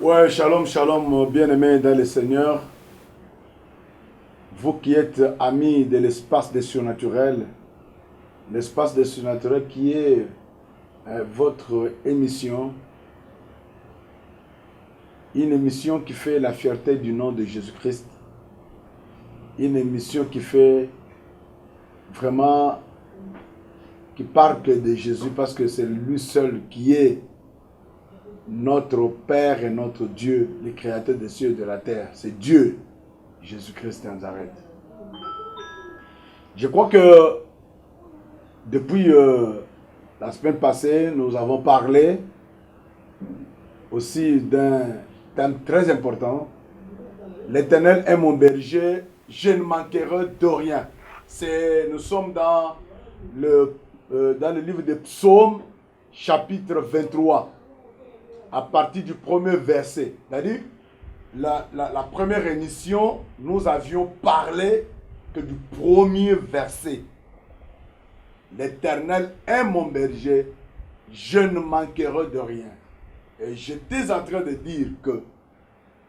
Ouais, shalom, shalom, bien-aimés dans le Seigneur. Vous qui êtes amis de l'espace des surnaturels, l'espace des surnaturels qui est votre émission, une émission qui fait la fierté du nom de Jésus-Christ, une émission qui fait vraiment, qui parle de Jésus parce que c'est lui seul qui est notre Père et notre Dieu, le Créateur des cieux et de la terre. C'est Dieu, Jésus-Christ de Nazareth. Je crois que depuis la semaine passée, nous avons parlé aussi d'un thème très important. L'Éternel est mon berger, je ne manquerai de rien. Nous sommes dans le livre des Psaumes, chapitre 23. À partir du premier verset. C'est-à-dire, la première émission, nous avions parlé que du premier verset. L'Éternel est mon berger, je ne manquerai de rien. Et j'étais en train de dire que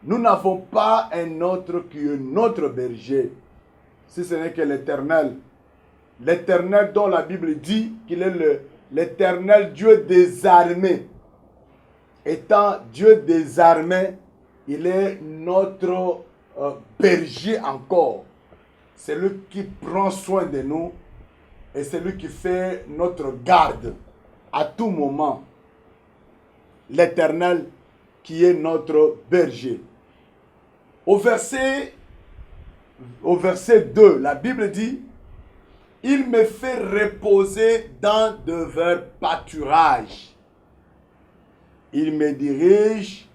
nous n'avons pas un autre qui est notre berger, si ce n'est que l'Éternel. L'Éternel dont la Bible dit qu'il est l'Éternel Dieu des armées. Étant Dieu des armées, il est notre berger encore. C'est lui qui prend soin de nous et c'est lui qui fait notre garde à tout moment. L'Éternel qui est notre berger. Au verset 2, la Bible dit, « Il me fait reposer dans de verts pâturages. Il me dirige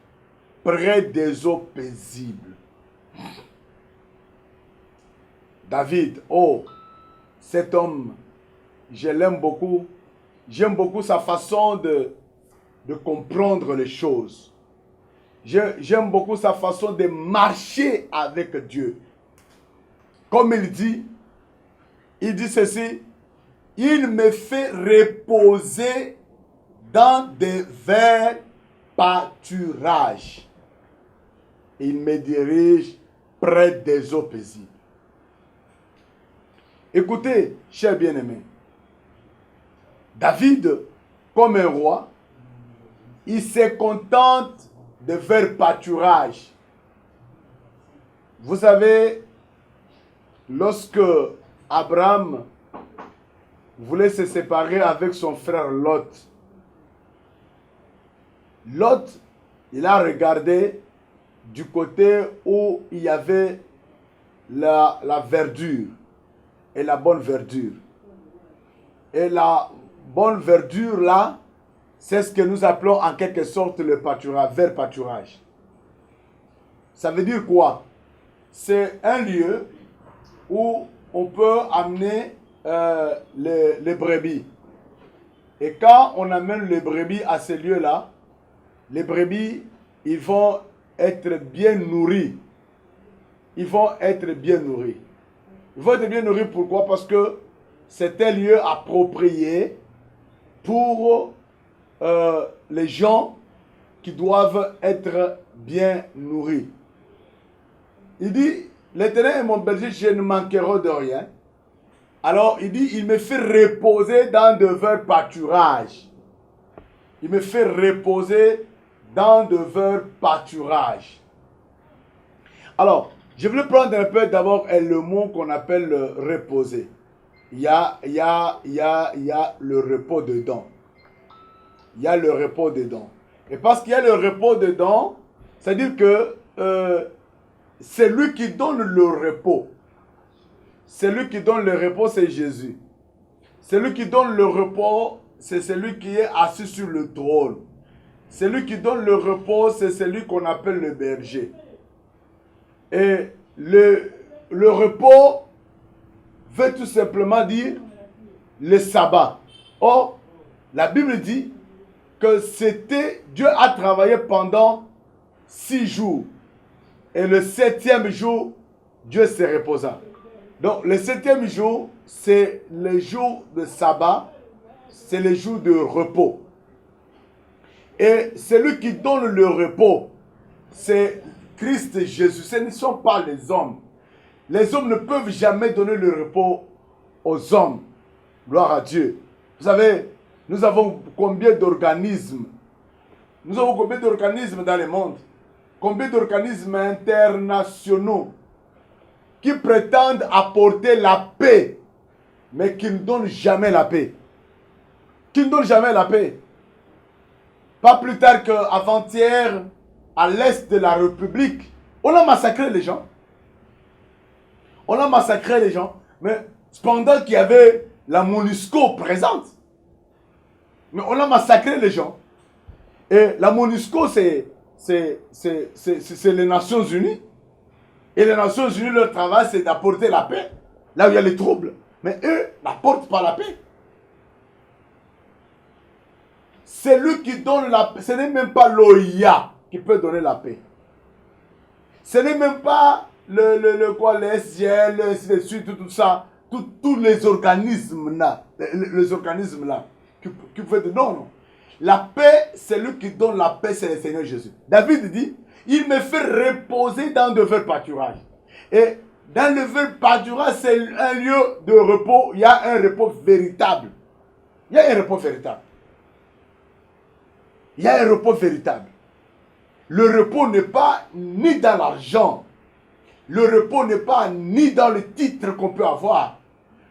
près des eaux paisibles. » David, oh, cet homme, je l'aime beaucoup. J'aime beaucoup sa façon de comprendre les choses. J'aime beaucoup sa façon de marcher avec Dieu. Comme il dit ceci, « Il me fait reposer dans des verts pâturages. Il me dirige près des eaux paisibles. » Écoutez, chers bien-aimés, David, comme un roi, il se contente de verts pâturages. Vous savez, lorsque Abraham voulait se séparer avec son frère Lot, Lot, il a regardé du côté où il y avait la verdure et la bonne verdure. Et la bonne verdure là, c'est ce que nous appelons en quelque sorte le pâturage, vert pâturage. Ça veut dire quoi? C'est un lieu où on peut amener les brebis. Et quand on amène les brebis à ce lieu-là, les brebis, ils vont être bien nourris. Ils vont être bien nourris. Ils vont être bien nourris pourquoi? Parce que c'est un lieu approprié pour les gens qui doivent être bien nourris. Il dit, l'Éternel est mon berger, je ne manquerai de rien. Alors il dit, il me fait reposer dans de verts pâturages. Il me fait reposer dans de verts pâturages. Alors, je voulais prendre un peu d'abord le mot qu'on appelle le reposer. Il y a le repos dedans. Il y a le repos dedans. Et parce qu'il y a le repos dedans, c'est-à-dire que c'est lui qui donne le repos. C'est lui qui donne le repos, c'est Jésus. Celui qui donne le repos, c'est celui qui est assis sur le trône. Celui qui donne le repos, c'est celui qu'on appelle le berger. Et le repos veut tout simplement dire le sabbat. Or, la Bible dit que Dieu a travaillé pendant 6 jours. Et le 7e jour, Dieu se reposa. Donc, le 7e jour, c'est le jour de sabbat, c'est le jour de repos. Et celui qui donne le repos, c'est Christ Jésus. Ce ne sont pas les hommes. Les hommes ne peuvent jamais donner le repos aux hommes. Gloire à Dieu. Vous savez, nous avons combien d'organismes? Nous avons combien d'organismes dans le monde? Combien d'organismes internationaux qui prétendent apporter la paix, mais qui ne donnent jamais la paix. Qui ne donnent jamais la paix. Pas plus tard qu'avant-hier, à l'est de la République, on a massacré les gens. On a massacré les gens, mais pendant qu'il y avait la MONUSCO présente, mais on a massacré les gens. Et la MONUSCO, c'est les Nations Unies. Et les Nations Unies, leur travail, c'est d'apporter la paix, là où il y a les troubles. Mais eux n'apportent pas la paix. C'est lui qui donne la paix. Ce n'est même pas l'OIA qui peut donner la paix. Ce n'est même pas les SGL, ainsi de suite, tout ça. Tous les organismes là. Les organismes là. Qui peuvent dire non, non. La paix, c'est lui qui donne la paix, c'est le Seigneur Jésus. David dit, il me fait reposer dans de verts pâturages. Et dans le vert pâturage, c'est un lieu de repos. Il y a un repos véritable. Il y a un repos véritable. Il y a un repos véritable. Le repos n'est pas ni dans l'argent. Le repos n'est pas ni dans le titre qu'on peut avoir.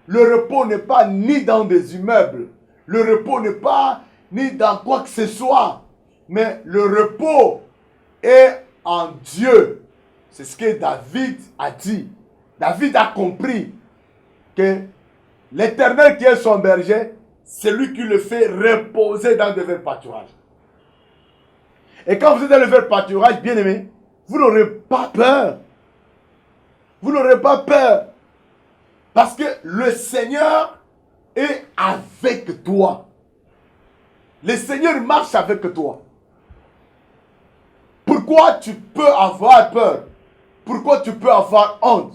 Le repos n'est pas ni dans des immeubles. Le repos n'est pas ni dans quoi que ce soit. Mais le repos est en Dieu. C'est ce que David a dit. David a compris que l'Éternel qui est son berger, c'est lui qui le fait reposer dans de verts pâturages. Et quand vous êtes dans le vert pâturage, bien aimé, vous n'aurez pas peur. Vous n'aurez pas peur. Parce que le Seigneur est avec toi. Le Seigneur marche avec toi. Pourquoi tu peux avoir peur? Pourquoi tu peux avoir honte?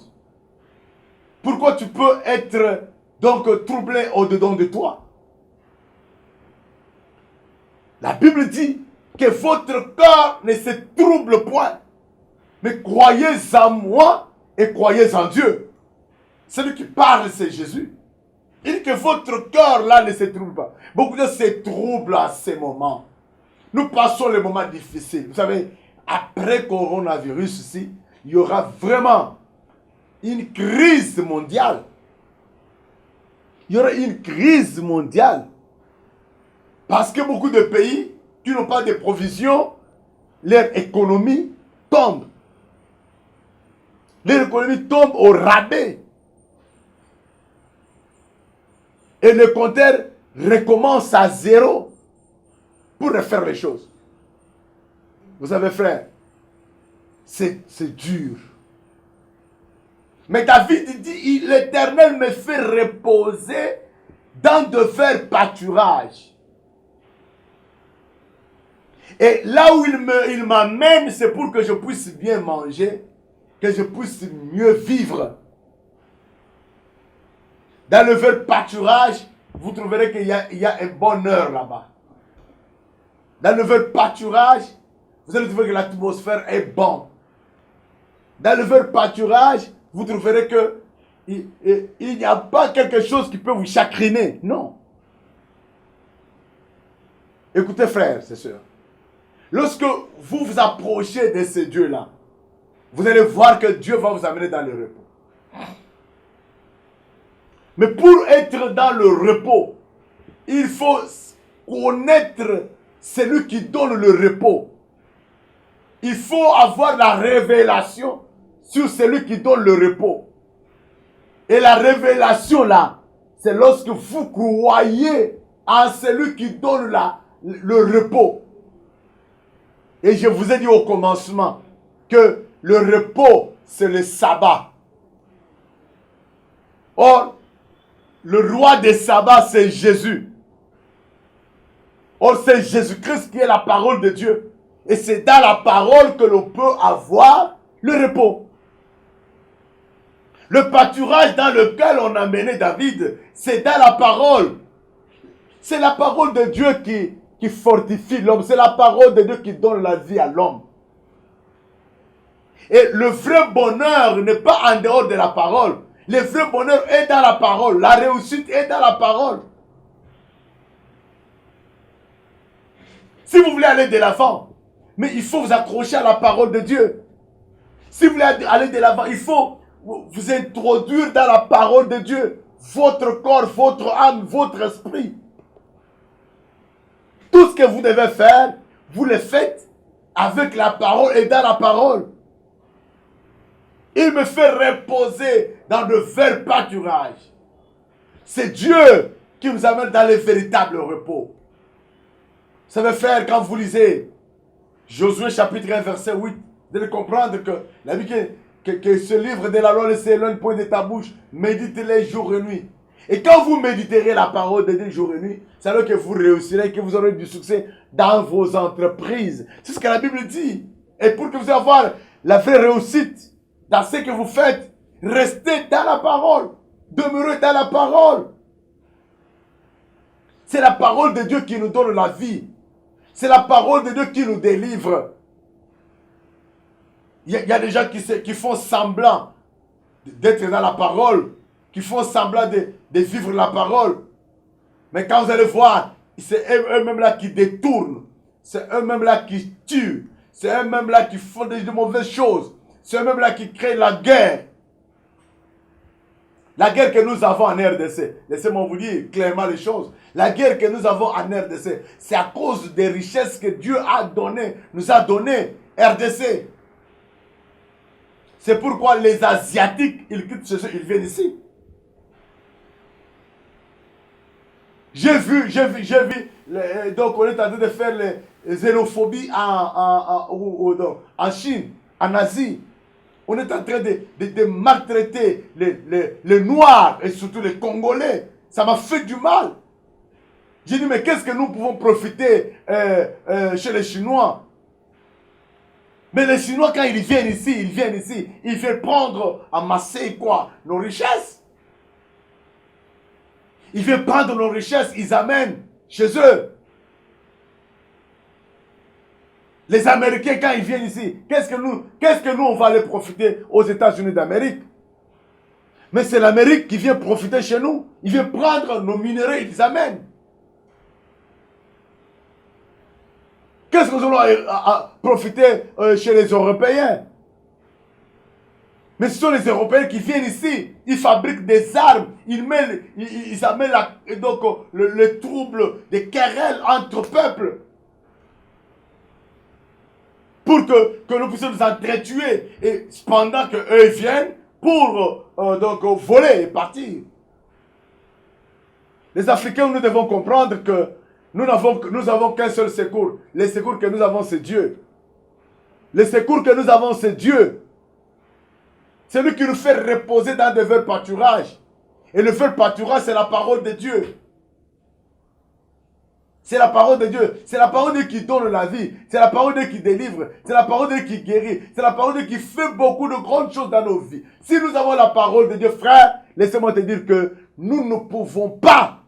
Pourquoi tu peux être donc troublé au-dedans de toi? La Bible dit que votre cœur ne se trouble point. Mais croyez en moi et croyez en Dieu. Celui qui parle, c'est Jésus. Il dit que votre cœur là ne se trouble pas. Beaucoup de gens se troublent à ces moments. Nous passons les moments difficiles. Vous savez, après coronavirus ici, il y aura vraiment une crise mondiale. Il y aura une crise mondiale. Parce que beaucoup de pays qui n'ont pas de provisions, leur économie tombe. Leur économie tombe au rabais. Et le compteur recommence à zéro pour refaire les choses. Vous savez, frère, c'est dur. Mais David dit, l'Éternel me fait reposer dans de verts pâturages. Et là où il m'amène, c'est pour que je puisse bien manger, que je puisse mieux vivre. Dans le vert pâturage, vous trouverez qu'il y a un bonheur là-bas. Dans le vert pâturage, vous allez trouver que l'atmosphère est bonne. Dans le vert pâturage, vous trouverez que il n'y a pas quelque chose qui peut vous chagriner. Non. Écoutez, frères, c'est sûr. Lorsque vous vous approchez de ce Dieu-là, vous allez voir que Dieu va vous amener dans le repos. Mais pour être dans le repos, il faut connaître c'est lui qui donne le repos. Il faut avoir la révélation sur celui qui donne le repos. Et la révélation là, c'est lorsque vous croyez en celui qui donne le repos. Et je vous ai dit au commencement que le repos, c'est le sabbat. Or, le roi des sabbats, c'est Jésus. Or, c'est Jésus-Christ qui est la parole de Dieu. Et c'est dans la parole que l'on peut avoir le repos. Le pâturage dans lequel on a mené David, c'est dans la parole. C'est la parole de Dieu qui fortifie l'homme. C'est la parole de Dieu qui donne la vie à l'homme. Et le vrai bonheur n'est pas en dehors de la parole. Le vrai bonheur est dans la parole. La réussite est dans la parole. Si vous voulez aller de l'avant, mais il faut vous accrocher à la parole de Dieu. Si vous voulez aller de l'avant, il faut vous introduire dans la parole de Dieu. Votre corps, votre âme, votre esprit. Tout ce que vous devez faire, vous le faites avec la parole et dans la parole. Il me fait reposer dans de verts pâturages. C'est Dieu qui nous amène dans le véritable repos. Ça veut faire quand vous lisez Josué chapitre 1 verset 8, de comprendre que la vie que ce livre de la loi ne s'éloigne point de ta bouche, médite-les jour et nuit. Et quand vous méditerez la parole de Dieu jour et nuit, c'est alors que vous réussirez, que vous aurez du succès dans vos entreprises. C'est ce que la Bible dit. Et pour que vous ayez avoir la vraie réussite dans ce que vous faites, restez dans la parole. Demeurez dans la parole. C'est la parole de Dieu qui nous donne la vie. C'est la parole de Dieu qui nous délivre. Il y a des gens qui font semblant d'être dans la parole, qui font semblant de vivre la parole. Mais quand vous allez voir, c'est eux-mêmes là qui détournent. C'est eux-mêmes là qui tuent. C'est eux-mêmes là qui font de mauvaises choses. C'est eux-mêmes là qui créent la guerre. La guerre que nous avons en RDC, laissez-moi vous dire clairement les choses. La guerre que nous avons en RDC, c'est à cause des richesses que Dieu nous a données, RDC. C'est pourquoi les Asiatiques, ils quittent chez eux, ils viennent ici. J'ai vu, donc on est en train de faire les xénophobies en Chine, en Asie. On est en train de maltraiter les Noirs et surtout les Congolais. Ça m'a fait du mal. J'ai dit, mais qu'est-ce que nous pouvons profiter chez les Chinois? Mais les Chinois, quand ils viennent ici, ils viennent prendre, amasser quoi? Nos richesses. Ils viennent prendre nos richesses, ils amènent chez eux. Les Américains, quand ils viennent ici, qu'est-ce que nous, on va aller profiter aux États-Unis d'Amérique? Mais c'est l'Amérique qui vient profiter chez nous. Ils viennent prendre nos minéraux, ils les amènent. Qu'est-ce que nous allons profiter chez les Européens? Mais ce sont les Européens qui viennent ici. Ils fabriquent des armes. Ils amènent donc, le trouble, des querelles entre peuples. Pour que nous puissions nous entretuer. Et pendant qu'eux viennent pour donc, voler et partir. Les Africains, nous devons comprendre que nous avons qu'un seul secours. Le secours que nous avons, c'est Dieu. Le secours que nous avons, c'est Dieu. C'est lui qui nous fait reposer dans de verts pâturages. Et le vert pâturage, c'est la parole de Dieu. C'est la parole de Dieu. C'est la parole de Dieu qui donne la vie. C'est la parole de Dieu qui délivre. C'est la parole de Dieu qui guérit. C'est la parole de Dieu qui fait beaucoup de grandes choses dans nos vies. Si nous avons la parole de Dieu, frère, laissez-moi te dire que nous ne pouvons pas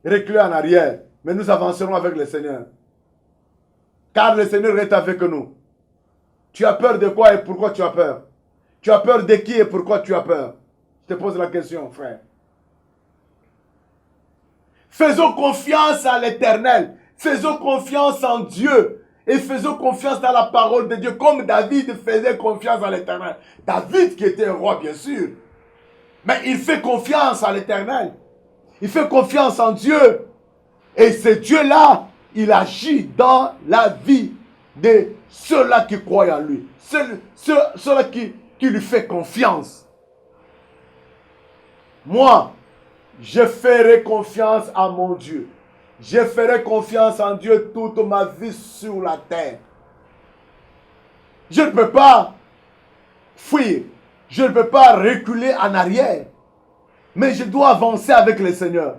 reculer en arrière. Mais nous avancerons avec le Seigneur. Car le Seigneur est avec nous. Tu as peur de quoi et pourquoi tu as peur? Tu as peur de qui et pourquoi tu as peur? Je te pose la question, frère. Faisons confiance à l'Éternel. Faisons confiance en Dieu. Et faisons confiance dans la parole de Dieu. Comme David faisait confiance à l'Éternel. David qui était un roi, bien sûr. Mais il fait confiance à l'Éternel. Il fait confiance en Dieu. Et ce Dieu-là, il agit dans la vie de ceux-là qui croient en lui. Ceux-là qui lui font confiance. Moi, je ferai confiance à mon Dieu. Je ferai confiance en Dieu toute ma vie sur la terre. Je ne peux pas fuir. Je ne peux pas reculer en arrière. Mais je dois avancer avec le Seigneur.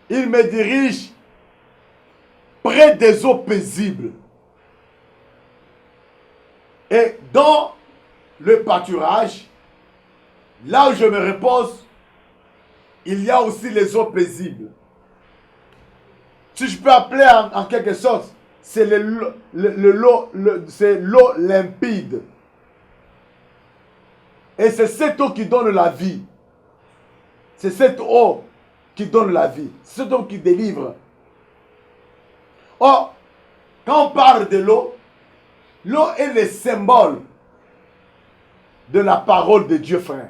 Il me dirige près des eaux paisibles. Et dans le pâturage, là où je me repose, il y a aussi les eaux paisibles. Si je peux appeler en quelque sorte, c'est l'eau limpide. Et c'est cette eau qui donne la vie. C'est cette eau qui donne la vie. C'est cette eau qui délivre. Or, quand on parle de l'eau, l'eau est le symbole de la parole de Dieu, frère.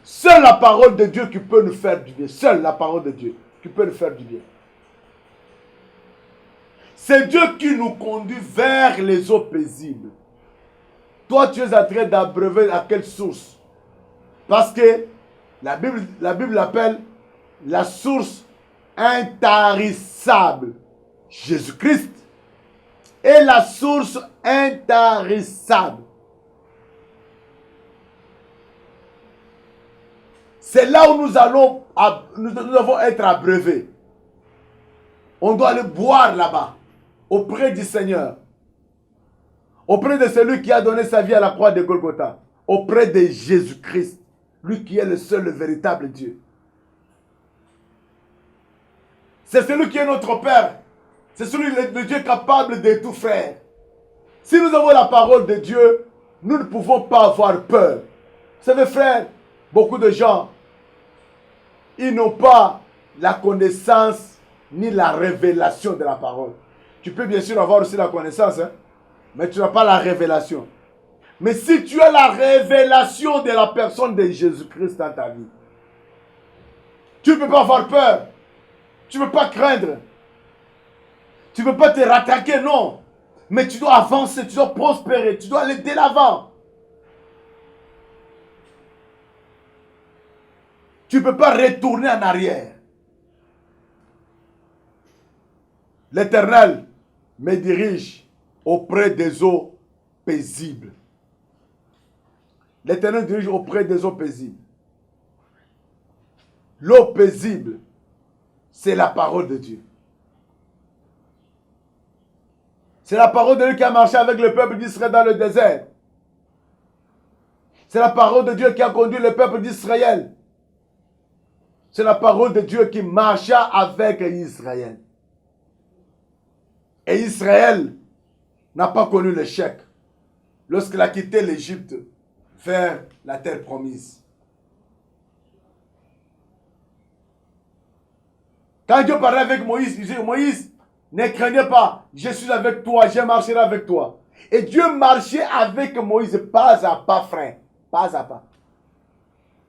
Seule la parole de Dieu qui peut nous faire du bien. Seule la parole de Dieu qui peut nous faire du bien. C'est Dieu qui nous conduit vers les eaux paisibles. Toi, tu es en train d'abreuver à quelle source? Parce que la Bible l'appelle la source intarissable. Jésus-Christ est la source intarissable. C'est là où nous devons être abreuvés. On doit aller boire là-bas, auprès du Seigneur. Auprès de celui qui a donné sa vie à la croix de Golgotha. Auprès de Jésus-Christ. Lui qui est le seul, le véritable Dieu. C'est celui qui est notre Père. C'est celui le Dieu capable de tout faire. Si nous avons la parole de Dieu, nous ne pouvons pas avoir peur. Vous savez, frère, beaucoup de gens, ils n'ont pas la connaissance ni la révélation de la parole. Tu peux bien sûr avoir aussi la connaissance, hein, mais tu n'as pas la révélation. Mais si tu as la révélation de la personne de Jésus-Christ dans ta vie, tu ne peux pas avoir peur. Tu ne peux pas craindre. Tu ne peux pas te rattaquer, non. Mais tu dois avancer, tu dois prospérer, tu dois aller de l'avant. Tu ne peux pas retourner en arrière. L'Éternel me dirige auprès des eaux paisibles. L'Éternel dirige auprès des eaux paisibles. L'eau paisible, c'est la parole de Dieu. C'est la parole de Dieu qui a marché avec le peuple d'Israël dans le désert. C'est la parole de Dieu qui a conduit le peuple d'Israël. C'est la parole de Dieu qui marcha avec Israël. Et Israël n'a pas connu l'échec lorsqu'il a quitté l'Égypte vers la terre promise. Quand Dieu parlait avec Moïse, il disait, Moïse, ne craignez pas, je suis avec toi, je marcherai avec toi. Et Dieu marchait avec Moïse pas à pas, frère, pas à pas.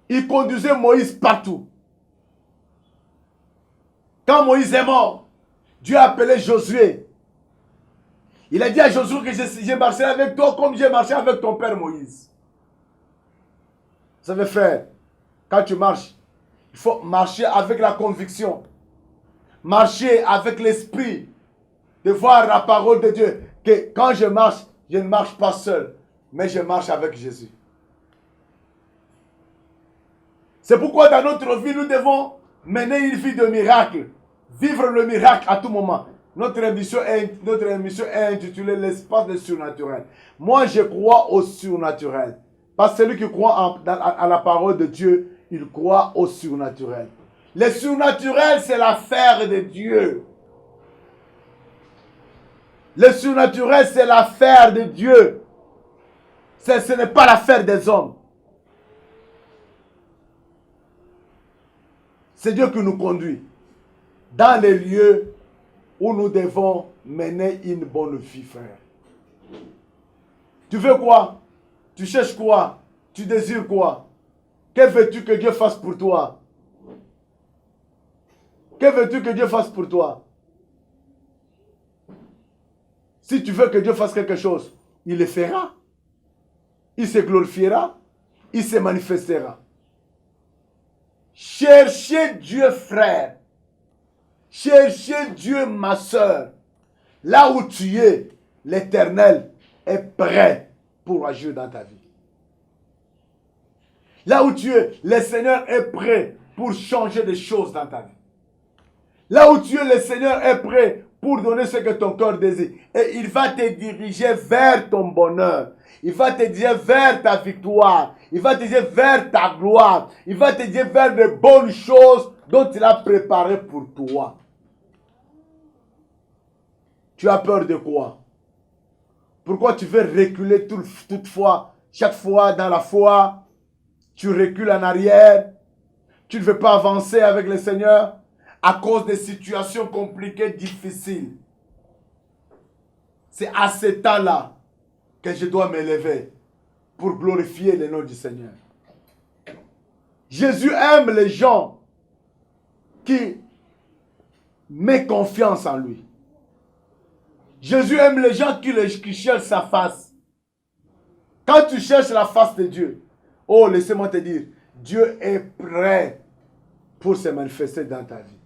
Il conduisait Moïse partout. Quand Moïse est mort, Dieu a appelé Josué. Il a dit à Josué que je marcherai avec toi comme j'ai marché avec ton père Moïse. Vous savez, frère, quand tu marches, il faut marcher avec la conviction. Marcher avec l'esprit de voir la parole de Dieu. Que quand je ne marche pas seul, mais je marche avec Jésus. C'est pourquoi dans notre vie, nous devons mener une vie de miracle. Vivre le miracle à tout moment. Notre émission est intitulée l'espace du surnaturel. Moi, je crois au surnaturel. Parce que celui qui croit à la parole de Dieu, il croit au surnaturel. Le surnaturel, c'est l'affaire de Dieu. Le surnaturel, c'est l'affaire de Dieu. Ce n'est pas l'affaire des hommes. C'est Dieu qui nous conduit dans les lieux où nous devons mener une bonne vie, frère. Tu veux quoi? Tu cherches quoi? Tu désires quoi? Que veux-tu que Dieu fasse pour toi? Que veux-tu que Dieu fasse pour toi? Si tu veux que Dieu fasse quelque chose, il le fera. Il se glorifiera. Il se manifestera. Cherchez Dieu, frère. Cherchez Dieu, ma soeur. Là où tu es, l'Éternel est prêt pour agir dans ta vie. Là où tu es, le Seigneur est prêt pour changer des choses dans ta vie. Là où tu es, le Seigneur est prêt pour donner ce que ton cœur désire. Et il va te diriger vers ton bonheur. Il va te diriger vers ta victoire. Il va te diriger vers ta gloire. Il va te diriger vers de bonnes choses dont il a préparé pour toi. Tu as peur de quoi? Pourquoi tu veux reculer toutefois, chaque fois dans la foi? Tu recules en arrière. Tu ne veux pas avancer avec le Seigneur à cause des situations compliquées, difficiles. C'est à ce temps-là que je dois m'élever pour glorifier le nom du Seigneur. Jésus aime les gens qui mettent confiance en lui. Jésus aime les gens qui cherchent sa face. Quand tu cherches la face de Dieu, oh, laissez-moi te dire, Dieu est prêt pour se manifester dans ta vie.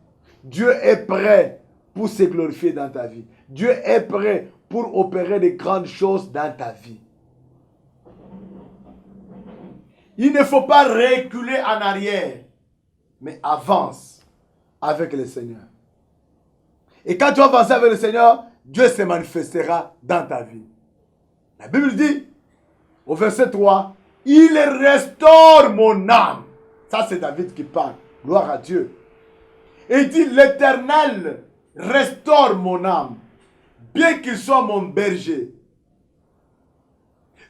Dieu est prêt pour se glorifier dans ta vie. Dieu est prêt pour opérer de grandes choses dans ta vie. Il ne faut pas reculer en arrière, mais avance avec le Seigneur. Et quand tu avances avec le Seigneur, Dieu se manifestera dans ta vie. La Bible dit, au verset 3, « Il restaure mon âme. » Ça, c'est David qui parle. Gloire à Dieu. Et il dit, « L'Éternel restaure mon âme, bien qu'il soit mon berger,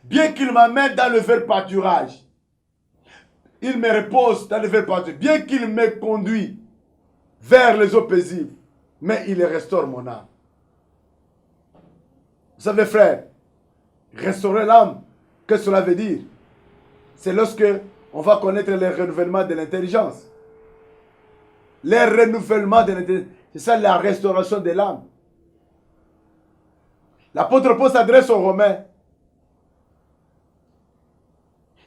bien qu'il m'amène dans le vert pâturage. Il me repose dans le vert pâturage, bien qu'il me conduit vers les eaux paisibles, mais il restaure mon âme. » Vous savez, frère, restaurer l'âme, qu'est-ce que cela veut dire? C'est lorsque on va connaître le renouvellement de l'intelligence. Le renouvellement de l'intelligence, c'est ça la restauration de l'âme. L'apôtre Paul s'adresse aux Romains.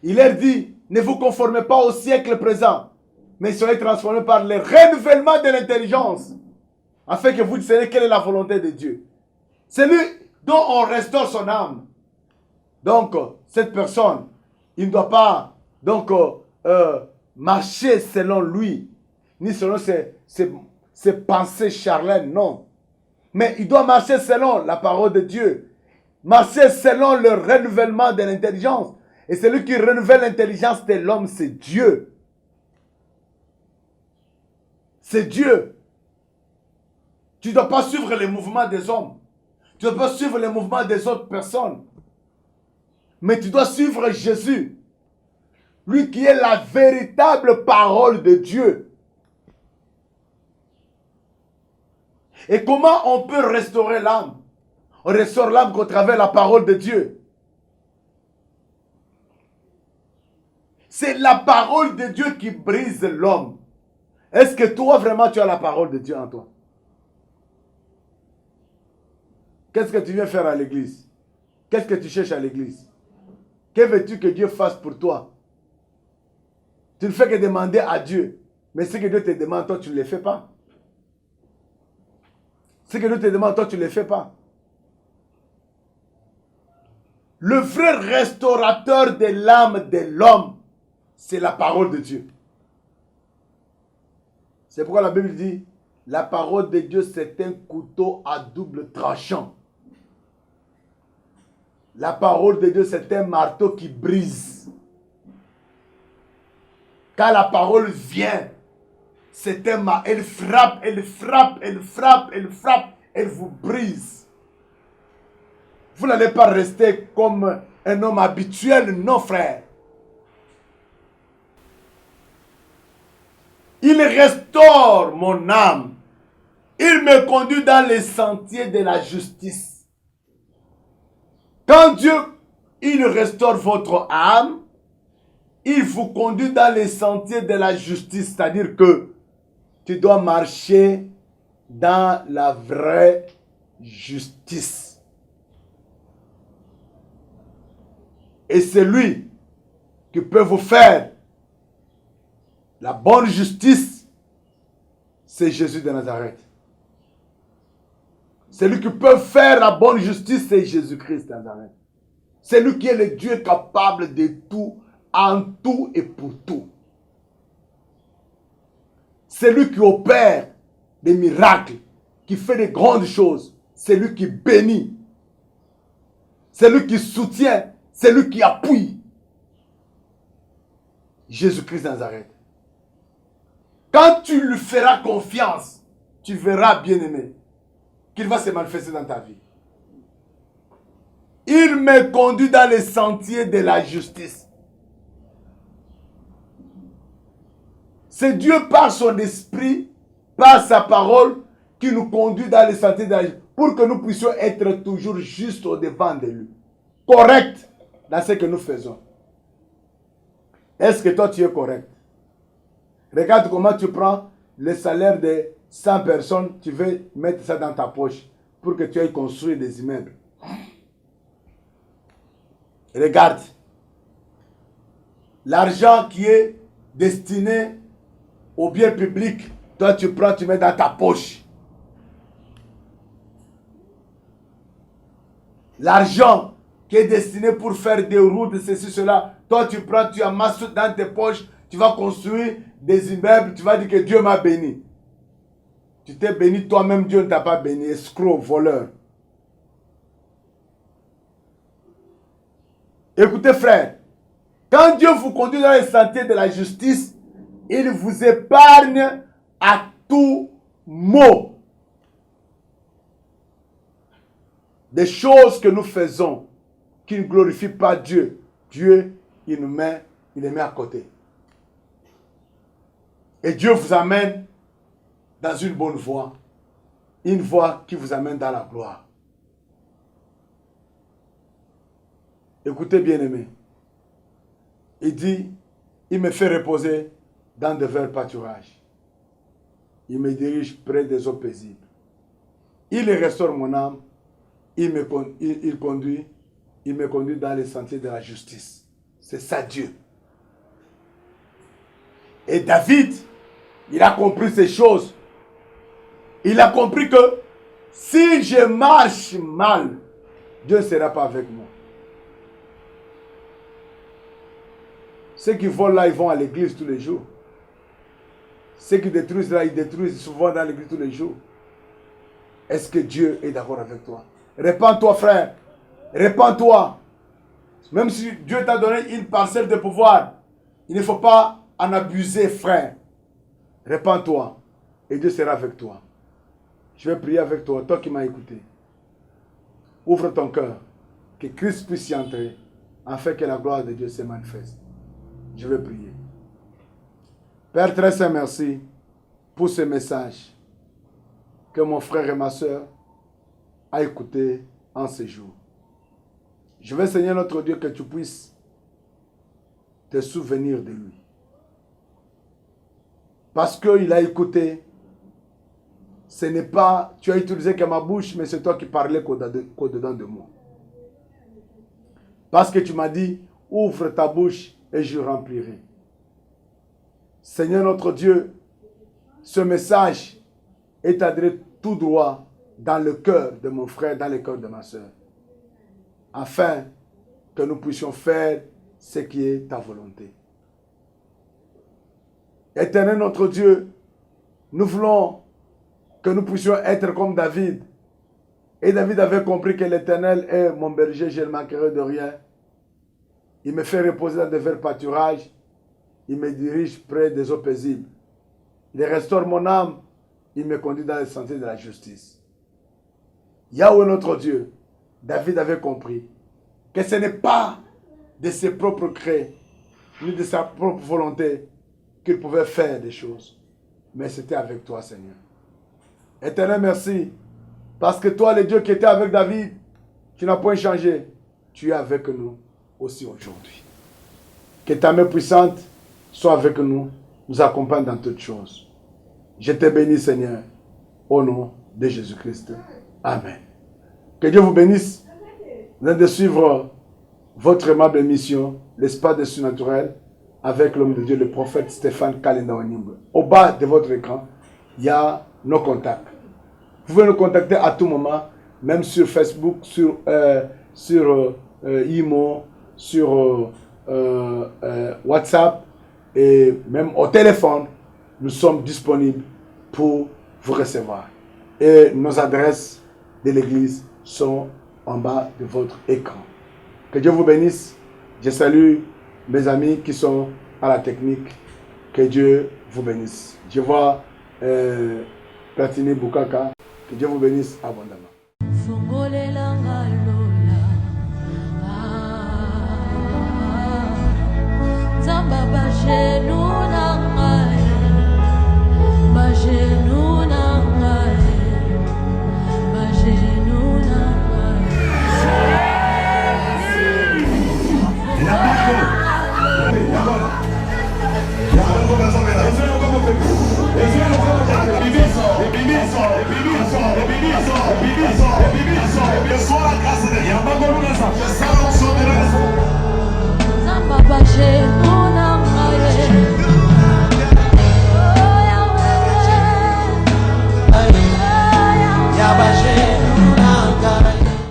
Il leur dit, ne vous conformez pas au siècle présent, mais soyez transformés par le renouvellement de l'intelligence, afin que vous disiez quelle est la volonté de Dieu. C'est lui dont on restaure son âme. Donc, cette personne, il ne doit pas marcher selon lui, ni selon ses pensées charnelles, non. Mais il doit marcher selon la parole de Dieu, marcher selon le renouvellement de l'intelligence. Et celui qui renouvelle l'intelligence de l'homme, c'est Dieu. C'est Dieu. Tu ne dois pas suivre les mouvements des hommes. Tu ne dois pas suivre les mouvements des autres personnes. Mais tu dois suivre Jésus. Lui qui est la véritable parole de Dieu. Et comment on peut restaurer l'âme? On restaure l'âme qu'au travers de la parole de Dieu. C'est la parole de Dieu qui brise l'homme. Est-ce que toi vraiment tu as la parole de Dieu en toi? Qu'est-ce que tu viens faire à l'église? Qu'est-ce que tu cherches à l'église? Que veux-tu que Dieu fasse pour toi? Tu ne fais que demander à Dieu. Mais ce que Dieu te demande, toi, tu ne le fais pas. Ce que Dieu te demande, toi, tu ne le fais pas. Le vrai restaurateur de l'âme de l'homme, c'est la parole de Dieu. C'est pourquoi la Bible dit, la parole de Dieu, c'est un couteau à double tranchant. La parole de Dieu, c'est un marteau qui brise. Quand la parole vient, c'est un marteau. Elle frappe, elle frappe, elle frappe, elle frappe, elle vous brise. Vous n'allez pas rester comme un homme habituel, non frère. Il restaure mon âme. Il me conduit dans les sentiers de la justice. Quand Dieu, il restaure votre âme, il vous conduit dans les sentiers de la justice. C'est-à-dire que tu dois marcher dans la vraie justice. Et c'est lui qui peut vous faire la bonne justice, c'est Jésus de Nazareth. Celui qui peut faire la bonne justice, c'est Jésus-Christ de Nazareth. C'est lui qui est le Dieu capable de tout, en tout et pour tout. C'est lui qui opère des miracles, qui fait des grandes choses. C'est lui qui bénit. C'est lui qui soutient. C'est lui qui appuie. Jésus-Christ de Nazareth. Quand tu lui feras confiance, tu verras, bien-aimé, qu'il va se manifester dans ta vie. Il me conduit dans les sentiers de la justice. C'est Dieu par son esprit, par sa parole, qui nous conduit dans les sentiers de la justice, pour que nous puissions être toujours justes au devant de lui. Correct dans ce que nous faisons. Est-ce que toi tu es correct? Regarde comment tu prends le salaire de 100 personnes, tu veux mettre ça dans ta poche pour que tu ailles construire des immeubles. Regarde, l'argent qui est destiné au bien public, toi tu prends, tu mets dans ta poche. L'argent qui est destiné pour faire des routes, ceci, cela, toi tu prends, tu amasses tout dans tes poches, tu vas construire des immeubles, tu vas dire que Dieu m'a béni. Tu t'es béni, toi-même Dieu ne t'a pas béni, escroc, voleur. Écoutez frère, quand Dieu vous conduit dans les sentiers de la justice, il vous épargne à tout mot. Des choses que nous faisons qui ne glorifient pas Dieu, Dieu, il les met à côté. Et Dieu vous amène dans une bonne voie. Une voie qui vous amène dans la gloire. Écoutez bien aimé. Il dit, il me fait reposer dans de verts pâturages. Il me dirige près des eaux paisibles. Il restaure mon âme. Il me conduit dans les sentiers de la justice. C'est ça Dieu. Et David, il a compris ces choses. Il a compris que si je marche mal, Dieu ne sera pas avec moi. Ceux qui volent là, ils vont à l'église tous les jours. Ceux qui détruisent là, ils détruisent souvent dans l'église tous les jours. Est-ce que Dieu est d'accord avec toi? Répands-toi, frère. Répands-toi. Même si Dieu t'a donné une parcelle de pouvoir, il ne faut pas en abuser, frère. Répands-toi. Et Dieu sera avec toi. Je vais prier avec toi, toi qui m'as écouté. Ouvre ton cœur. Que Christ puisse y entrer, afin que la gloire de Dieu se manifeste. Je vais prier. Père très saint, merci pour ce message que mon frère et ma soeur a écouté en ce jour. Je veux, Seigneur notre Dieu, que tu puisses te souvenir de lui. Parce qu'il a écouté, ce n'est pas, tu as utilisé que ma bouche, mais c'est toi qui parlais qu'au-dedans de moi. Parce que tu m'as dit, ouvre ta bouche et je remplirai. Seigneur notre Dieu, ce message est adressé tout droit dans le cœur de mon frère, dans le cœur de ma soeur, afin que nous puissions faire ce qui est ta volonté. Éternel notre Dieu, nous voulons que nous puissions être comme David. Et David avait compris que l'Éternel est mon berger, je ne manquerai de rien. Il me fait reposer dans de verts pâturages. Il me dirige près des eaux paisibles. Il restaure mon âme. Il me conduit dans les sentiers de la justice. Yahweh notre Dieu, David avait compris que ce n'est pas de ses propres crêts, ni de sa propre volonté qu'il pouvait faire des choses. Mais c'était avec toi, Seigneur. Éternel, merci. Parce que toi, le Dieu qui était avec David, tu n'as point changé. Tu es avec nous aussi aujourd'hui. Que ta main puissante soit avec nous, nous accompagne dans toutes choses. Je te bénis, Seigneur, au nom de Jésus-Christ. Amen. Que Dieu vous bénisse. Vous venez de suivre votre aimable émission, l'espace des surnaturels, avec l'homme de Dieu, le prophète Stéphane Kalenda Onimbe. Au bas de votre écran, il y a nos contacts. Vous pouvez nous contacter à tout moment, même sur Facebook, sur Imo, sur WhatsApp et même au téléphone. Nous sommes disponibles pour vous recevoir. Et nos adresses de l'église sont en bas de votre écran. Que Dieu vous bénisse. Je salue mes amis qui sont à la technique. Que Dieu vous bénisse. Je vois Platini Bukaka. Que Dieu vous bénisse abondamment. Bibiso,